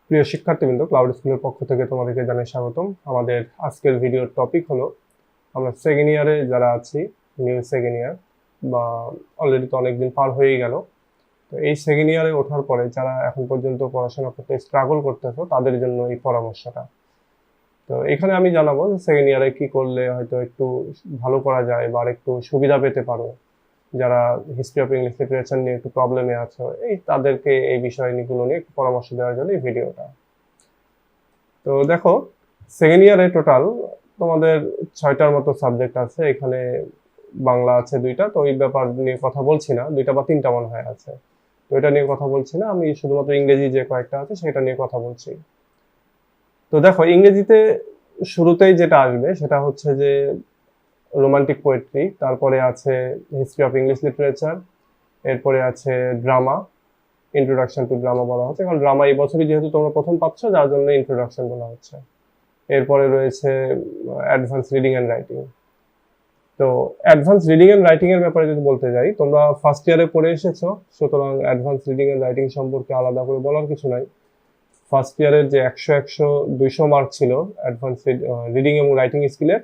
প্রিয় শিক্ষার্থীবৃন্দ, ক্লাউড স্কুলের পক্ষ থেকে তোমাদেরকে জানাই স্বাগতম। আমাদের আজকের ভিডিওর টপিক হলো আমরা সেকেন্ড ইয়ারে যারা আছি, নিউ সেকেন্ড ইয়ার বা অলরেডি তো অনেকদিন পার হয়েই গেল। তো এই সেকেন্ড ইয়ারে ওঠার পরে যারা এখন পর্যন্ত পড়াশোনা করতে স্ট্রাগল করতেছো তাদের জন্য এই পরামর্শটা। তো এখানে আমি জানাবো যে সেকেন্ড ইয়ারে কি করলে হয়তো একটু ভালো করা যায় বা একটু সুবিধা পেতে পারো। যারা হিস্ট্রি অফ ইংলিশ লিটারেচার নিয়ে একটু প্রবলেমে আছো, তাদেরকে এই বিষয়গুলো নিয়ে একটু পরামর্শ দেওয়ার জন্য এই ভিডিওটা। তো দেখো, সেকেন্ড ইয়ারে টোটাল তোমাদের 6টার মতো সাবজেক্ট আছে। এখানে বাংলা আছে 2টা, তো এই ব্যাপার নিয়ে কথা বলছি না। 2টা বা 3টা মনে হয় আছে, তো এটা নিয়ে কথা বলছি না। আমি শুধুমাত্র ইংরেজি যে কয়েকটা আছে সেটা নিয়ে কথা বলছি। তো দেখো, ইংরেজিতে শুরুতেই যেটা আসবে সেটা হচ্ছে যে রোমান্টিক পোয়েট্রি, তারপরে আছে হিস্ট্রি অফ ইংলিশ লিটারেচার, এরপরে আছে ড্রামা। ইন্ট্রোডাকশন টু ড্রামা বলা হচ্ছে, কারণ ড্রামা এই বছরই যেহেতু তোমরা প্রথম পাচ্ছ, যার জন্য ইন্ট্রোডাকশন বলা হচ্ছে। এরপরে রয়েছে অ্যাডভান্স রিডিং অ্যান্ড রাইটিং। তো অ্যাডভান্স রিডিং অ্যান্ড রাইটিং এর ব্যাপারে যদি বলতে যাই, তোমরা ফার্স্ট ইয়ারে পড়ে এসেছো, সুতরাং অ্যাডভান্স রিডিং অ্যান্ড রাইটিং সম্পর্কে আলাদা করে বলার কিছু নাই। ফার্স্ট ইয়ারের যে 100-100-200 মার্ক ছিল অ্যাডভান্স রিডিং এবং রাইটিং স্কিলের,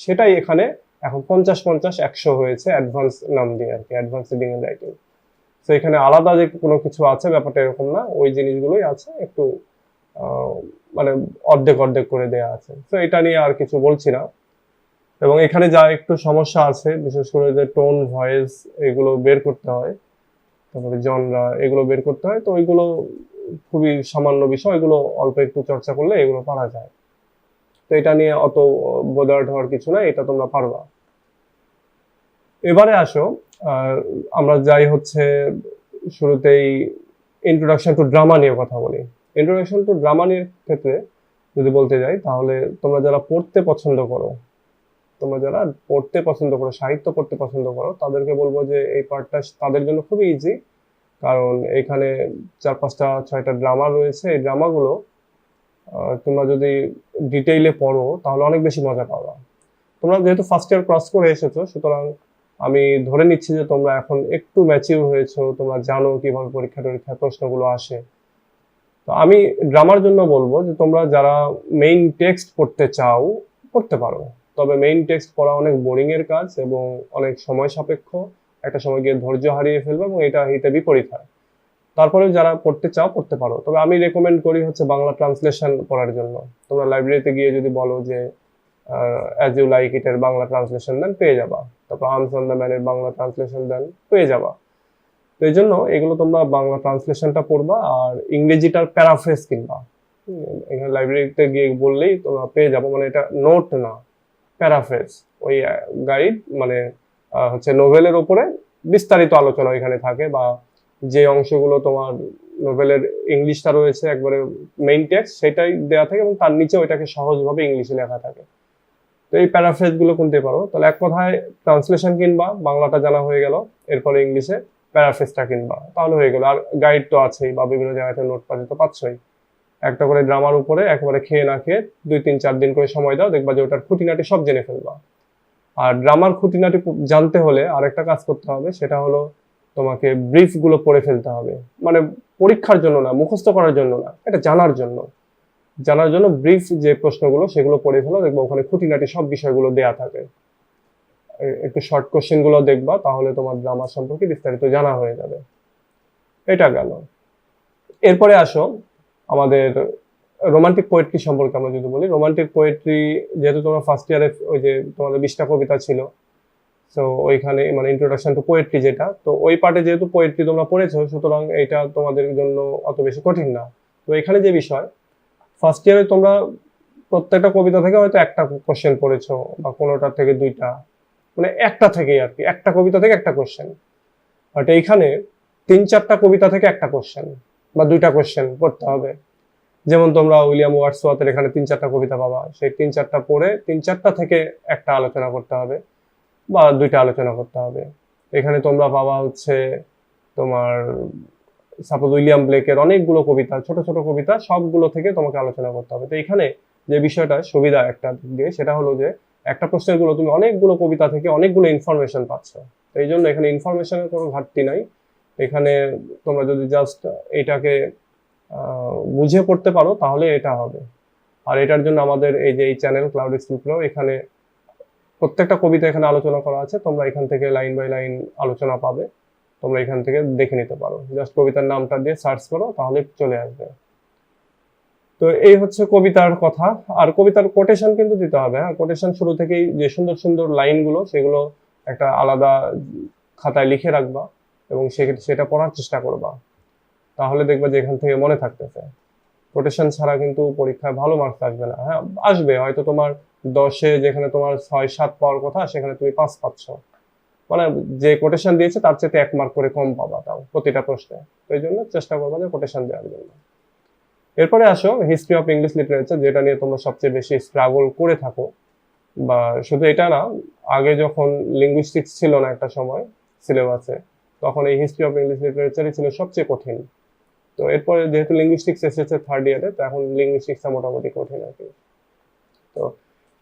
সেটাই এখানে এখন 50-50-100 হয়েছে অ্যাডভান্স নাম দিয়ে আর কি, অ্যাডভান্স রিডিং অ্যান্ড রাইটিং। তো এখানে আলাদা যে কোনো কিছু আছে ব্যাপারটা এরকম না, ওই জিনিসগুলোই আছে, একটু মানে অর্ধেক অর্ধেক করে দেয়া আছে। তো এটা নিয়ে আর কিছু বলছি না। এবং এখানে যা একটু সমস্যা আছে, বিশেষ করে যে টোন, ভয়েস, এগুলো বের করতে হয়, তারপরে জনরা, এগুলো বের করতে হয়। তো ওইগুলো খুবই সামান্য বিষয়, এগুলো অল্প একটু চর্চা করলে এগুলো পারা যায়। তো এটা নিয়ে অত বোদার্ড হওয়ার কিছু না, এটা তোমরা পারবা। এবারে আসো, আমরা যাই হচ্ছে শুরুতেই ইন্ট্রোডাকশন টু ড্রামা নিয়ে কথা বলি। ইন্ট্রোডাকশন টু ড্রামা নিয়ে ক্ষেত্রে যদি বলতে যাই, তাহলে তোমরা যারা পড়তে পছন্দ করো, সাহিত্য পড়তে পছন্দ করো, তাদেরকে বলবো যে এই পার্টটা তাদের জন্য খুবই ইজি। কারণ এখানে 4-5-6টা ড্রামা রয়েছে। এই ড্রামাগুলো তোমরা যদি ডিটেইলে পড়ো তাহলে অনেক বেশি মজা পাবা। তোমরা যেহেতু ফার্স্ট ইয়ার ক্রস করে এসেছো, সুতরাং আমি ধরে নিচ্ছি যে তোমরা এখন একটু ম্যাচিউর হয়েছো, তোমরা জানো কিভাবে পরীক্ষায় প্রশ্নগুলো আসে। তো আমি ড্রামার জন্য বলবো যে তোমরা যারা মেইন টেক্সট পড়তে চাও, পড়তে পারো। তবে মেইন টেক্সট পড়া অনেক বোরিং এর কাজ এবং অনেক সময় সাপেক্ষ। একটা সময় গিয়ে ধৈর্য হারিয়ে ফেলবে এবং এটা হিতে বিপরীত হয়। তারপরে যারা পড়তে চাও পড়তে পারো, তবে আমি রেকমেন্ড করি হচ্ছে বাংলা ট্রান্সলেশন পড়ার জন্য। তোমরা লাইব্রেরিতে গিয়ে যদি বলো যে অ্যাজ ইউ লাইক ইট এর বাংলা ট্রান্সলেশন দেন, পেয়ে যাবা। তারপর আর্মস অন দ্য ম্যানের বাংলা ট্রান্সলেশন দেন, পেয়ে যাবা। তো এই জন্য এগুলো তোমরা বাংলা ট্রান্সলেশনটা পড়বা, আর ইংরেজিটার প্যারাফ্রেজ কিনবা। এখানে লাইব্রেরিতে গিয়ে বললেই তোমরা পেয়ে যাবো। মানে এটা নোট না, প্যারাফ্রেজ, ওই গাইড, মানে হচ্ছে নোভেলের ওপরে বিস্তারিত আলোচনা এখানে থাকে, বা যে অংশগুলো তোমার নোভেলের ইংলিশটা রয়েছে একবারে মেইন টেক্সট, সেটাই দেওয়া থাকে এবং তার নিচে ওইটাকে সহজভাবে ইংলিশে লেখা থাকে। তো এই প্যারাফ্রেজ গুলো কিনতে পারো। তাহলে এক কথায় ট্রান্সলেশন কিনবা, বাংলাটা জানা হয়ে গেল, এরপরে ইংলিশে প্যারাফ্রেজটা কিনবা, তাহলে হয়ে গেল। আর গাইড তো আছেই, বা বিভিন্ন জায়গাতে নোট পাচ্ছে তো পাচ্ছই। একটা করে ড্রামার উপরে একবারে খেয়ে না খেয়ে 2-3-4 দিন করে সময় দাও, দেখবা যে ওটার খুঁটিনাটি সব জেনে ফেলবা। আর ড্রামার খুঁটিনাটি জানতে হলে আরেকটা কাজ করতে হবে, সেটা হলো তোমাকে ব্রিফ গুলো পড়ে ফেলতে হবে। মানে পরীক্ষার জন্য না, মুখস্থ করার জন্য না, এটা জানার জন্য ব্রিফ যে প্রশ্নগুলো সেগুলো পড়ে ফেলো, দেখবো ওখানে খুঁটিনাটি সব বিষয়গুলো দেয়া থাকে। একটু শর্ট কোশ্চেন গুলো দেখবা, তাহলে তোমার ড্রামা সম্পর্কে বিস্তারিত জানা হয়ে যাবে। এটা গেল। এরপরে আসো আমাদের রোমান্টিক পোয়েট্রি সম্পর্কে আমরা যদি বলি। রোমান্টিক পোয়েট্রি, যেহেতু তোমরা ফার্স্ট ইয়ারে ওই যে তোমাদের 20টা কবিতা ছিল, তো ওইখানে মানে ইন্ট্রোডাকশন টু পোয়েট্রি যেটা, তো ওই পার্টে যেহেতু পোয়েট্রি তোমরা পড়েছো, সুতরাং এটা তোমাদের জন্য অত বেশি কঠিন না। তো এখানে যে বিষয়, ফার্স্ট ইয়ারে তোমরা প্রত্যেকটা কবিতা থেকে হয়তো একটা কোশ্চেন পড়েছো, বা কোনোটার থেকে 2টা, মানে একটা থেকেই আর কি, একটা কবিতা থেকে একটা কোশ্চেন। বাট এইখানে 3-4টা কবিতা থেকে একটা কোশ্চেন বা 2টা কোশ্চেন পড়তে হবে। যেমন তোমরা উইলিয়াম ওয়ার্ডসওয়ার্থের এখানে 3-4টা কবিতা পাবা, সেই 3-4টা পড়ে 3-4টা থেকে একটা আলোচনা করতে হবে বা 2টা আলোচনা করতে হবে। এখানে তোমরা পাবা হচ্ছে তোমার সাপোজ উইলিয়াম ব্লেকের অনেকগুলো কবিতা, ছোট ছোট কবিতা, সবগুলো থেকে তোমাকে আলোচনা করতে হবে। তো এখানে যে বিষয়টা সুবিধা একটা দিয়ে, সেটা হলো যে একটা প্রশ্নের গুলো তুমি অনেকগুলো কবিতা থেকে অনেকগুলো ইনফরমেশন পাচ্ছ। তো এই জন্য এখানে ইনফরমেশনের কোনো ঘাটতি নাই। এখানে তোমরা যদি জাস্ট এটাকে বুঝে পড়তে পারো তাহলে এটা হবে। আর এটার জন্য আমাদের এই যে এই চ্যানেল ক্লাউড স্কুল প্রো, এখানে প্রত্যেকটা কবিতা এখানে আলোচনা করা আছে, তোমরা এখান থেকে লাইন বাই লাইন আলোচনা পাবে, তোমরা এখান থেকে দেখে নিতে পারো। জাস্ট কবিতার নামটা দিয়ে সার্চ করো তাহলে চলে আসবে। তো এই হচ্ছে কবিতার কথা। আর কবিতার কোটেশন কিন্তু দিতে হবে, হ্যাঁ, কোটেশন শুরু থেকেই যে সুন্দর সুন্দর লাইনগুলো সেগুলো একটা আলাদা খাতায় লিখে রাখবা এবং সেটা পড়ার চেষ্টা করবা, তাহলে দেখবা যে এখান থেকে মনে থাকতেছে। কোটেশন ছাড়া কিন্তু পরীক্ষায় ভালো মার্কস আসবে না। হ্যাঁ, আসবে হয়তো তোমার 10-এ যেখানে তোমার 6-7 পাওয়ার কথা সেখানে তুমি 5 পাচ্ছ, মানে যে কোটেশন দিয়েছে তার চেয়ে 1 মার্ক করে কম পাবা তাও প্রতিটা প্রশ্নে। তো এই জন্য চেষ্টা করবা যে কোটেশন দেওয়ার জন্য। এরপরে আসো হিস্ট্রি অফ ইংলিশ লিটারেচার, যেটা নিয়ে তোমরা সবচেয়ে বেশি স্ট্রাগল করে থাকো। বা শুধু এটা না, আগে যখন লিঙ্গুইস্টিক্স ছিল না একটা সময় সিলেবাসে, তখন এই হিস্ট্রি অফ ইংলিশ লিটারেচারই ছিল সবচেয়ে কঠিন। তো এরপরে যেহেতু লিঙ্গুইস্টিক্স এসেছে 3rd ইয়ারে, তো এখন লিঙ্গুইস্টিক্সটা মোটামুটি কঠিন আর কি। তো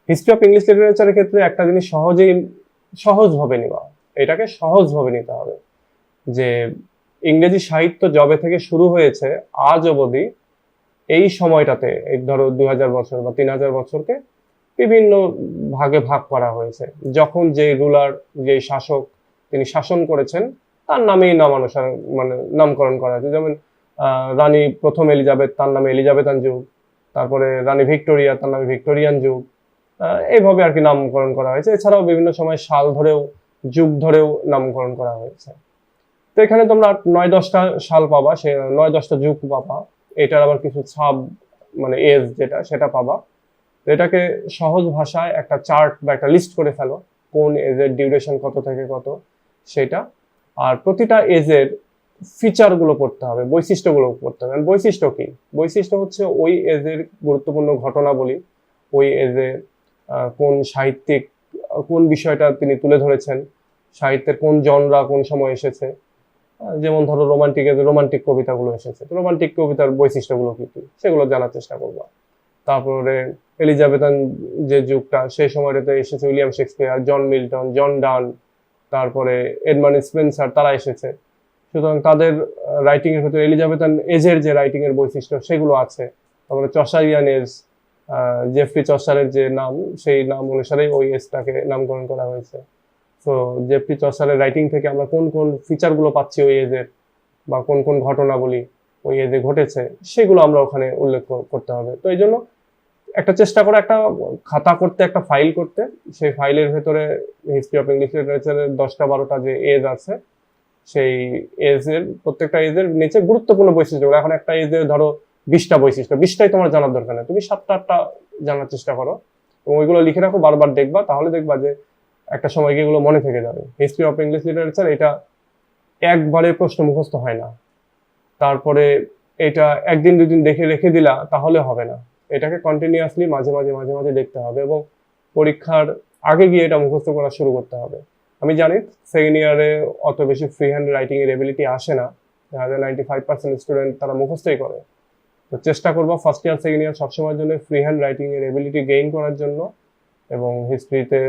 হিস্ট্রি অফ ইংলিশ লিটারেচারের ক্ষেত্রে একটা জিনিস সহজভাবে নিবা, এটাকে সহজভাবে নিতে হবে যে ইংরেজি সাহিত্য যবে থেকে শুরু হয়েছে আজ অবধি এই সময়টাতে, এই ধরো 2000 বছর বা 3000 বছরকে বিভিন্ন ভাগে ভাগ করা হয়েছে। যখন যে রুলার, যে শাসক তিনি শাসন করেছেন তার নামেই নামানুসার মানে নামকরণ করা হয়েছে। যেমন রানী প্রথম এলিজাবেথ, তার নামে এলিজাবেথান যুগ, তারপরে রানী ভিক্টোরিয়া, তার নামে ভিক্টোরিয়ান যুগ, এইভাবে আর কি নামকরণ করা হয়েছে। এছাড়াও বিভিন্ন সময় সাল ধরেও, যুগ ধরেও নামকরণ করা হয়েছে। তো এখানে তোমরা 9-10টা সাল পাবা, সে 9-10টা যুগ পাবা, এটার আবার কিছু মানে এজ যেটা সেটা পাবা। তো এটাকে সহজ ভাষায় একটা চার্ট বা একটা লিস্ট করে ফেলো, কোন এজের ডিউরেশন কত থেকে কত সেটা। আর প্রতিটা এজের ফিচারগুলো পড়তে হবে, বৈশিষ্ট্যগুলো পড়তে হবে। বৈশিষ্ট্য কি? বৈশিষ্ট্য হচ্ছে ওই এজের গুরুত্বপূর্ণ ঘটনাবলী, ওই এজে কোন সাহিত্যিক কোন বিষয়টা তিনি তুলে ধরেছেন, সাহিত্যের কোন জনরা কোন সময় এসেছে। যেমন ধরো রোমান্টিক কবিতাগুলো এসেছে, তো রোমান্টিক কবিতার বৈশিষ্ট্যগুলো কি কি সেগুলো জানার চেষ্টা করবা। তারপরে এলিজাবেথান যে যুগটা, সেই সময়টাতে এসেছে উইলিয়াম শেক্সপিয়ার, জন মিল্টন, জন ডান, তারপরে এডমান্ড স্পেন্সার, তারা এসেছে। সুতরাং তাদের রাইটিং এর ভিতরে এলিজাবেথান এজের যে রাইটিং এর বৈশিষ্ট্য সেগুলো আছে। তারপরে চসারিয়ান এজ, জেফ্রি চসারের যে নাম, সেই নাম অনুসারেই ওই এজটাকে নামকরণ করা হয়েছে। তো জেফ্রি চসারের রাইটিং থেকে আমরা কোন কোন ফিচারগুলো পাচ্ছি ওই এজের, বা কোন কোন ঘটনাবলী ওই এজে ঘটেছে, সেগুলো আমরা ওখানে উল্লেখ করতে হবে। তো এই জন্য একটা চেষ্টা করে একটা খাতা করতে, একটা ফাইল করতে, সেই ফাইলের ভেতরে হিস্ট্রি অফ ইংলিশ লিটারেচারের 10টা-12টা যে এজ আছে, সেই এজের প্রত্যেকটা এজের নিচে গুরুত্বপূর্ণ বৈশিষ্ট্য। এখন একটা এজের ধরো 20টা বৈশিষ্ট্য, 20টাই তোমার জানার দরকার নেই, তুমি 7টা-8টা জানার চেষ্টা করো এবং ওইগুলো লিখে রাখো, বারবার দেখবা, তাহলে দেখবা যে একটা সময় গিয়ে এগুলো মনে থেকে যাবে। হিস্ট্রি অফ ইংলিশ লিটারেচার এটা একবারে প্রশ্ন মুখস্থ হয় না, তারপরে এটা একদিন দুদিন দেখে রেখে দিলা তাহলে হবে না, এটাকে কন্টিনিউয়াসলি মাঝে মাঝে মাঝে মাঝে দেখতে হবে এবং পরীক্ষার আগে গিয়ে এটা মুখস্থ করা শুরু করতে হবে। আমি জানি সেকেন্ড ইয়ারে অত বেশি ফ্রি হ্যান্ড রাইটিং এর এবিলিটি আসে না, 95% স্টুডেন্ট তারা মুখস্থই করে। তো চেষ্টা করবো ফার্স্ট ইয়ার সেকেন্ড ইয়ার সবসময়ের জন্য ফ্রি হ্যান্ড রাইটিং এর এবিলিটি গেইন করার জন্য। এবং হিস্ট্রিতে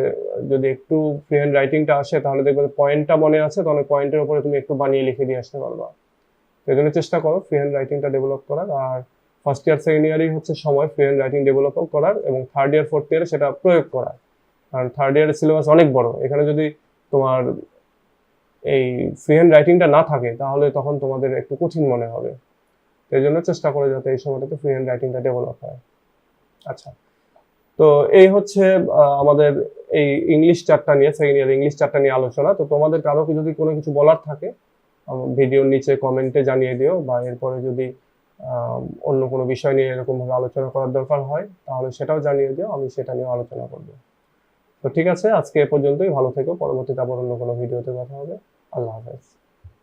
যদি একটু ফ্রি হ্যান্ড রাইটিংটা আসে তাহলে দেখবে পয়েন্টটা মনে আছে, তাহলে পয়েন্টের উপরে তুমি একটু বানিয়ে লিখে দিয়ে আসতে পারবা। এই জন্য চেষ্টা করো ফ্রি হ্যান্ড রাইটিংটা ডেভেলপ করার। আর ফার্স্ট ইয়ার সেকেন্ড ইয়ারই হচ্ছে সময় ফ্রি হ্যান্ড রাইটিং ডেভেলপ করার, এবং থার্ড ইয়ার ফোর্থ ইয়ারে সেটা প্রয়োগ করার। কারণ থার্ড ইয়ারের সিলেবাস অনেক বড়, এখানে যদি তোমার এই ফ্রি হ্যান্ড রাইটিংটা না থাকে তাহলে তখন তোমাদের একটু কঠিন মনে হবে। এই জন্য চেষ্টা করে যাতে এই সময়টাতে ফ্রি হ্যান্ড রাইটিংটা ডেভেলপ হয়। আচ্ছা, তো এই হচ্ছে আমাদের এই ইংলিশ চ্যাপ্টার নিয়ে, সেকেন্ড ইয়ার ইংলিশ চ্যাপ্টার নিয়ে আলোচনা। তো তোমাদের কারো যদি কোনো কিছু বলার থাকে ভিডিওর নিচে কমেন্টে জানিয়ে দিও, বা এরপরে যদি অন্য কোনো বিষয় নিয়ে এরকমভাবে আলোচনা করার দরকার হয় তাহলে সেটাও জানিয়ে দিও, আমি সেটা নিয়ে আলোচনা করবো। তো ঠিক আছে, আজকে এ পর্যন্তই। ভালো থেকো, পরবর্তীতে আবার অন্য কোনো ভিডিওতে কথা হবে। আল্লাহ হাফেজ।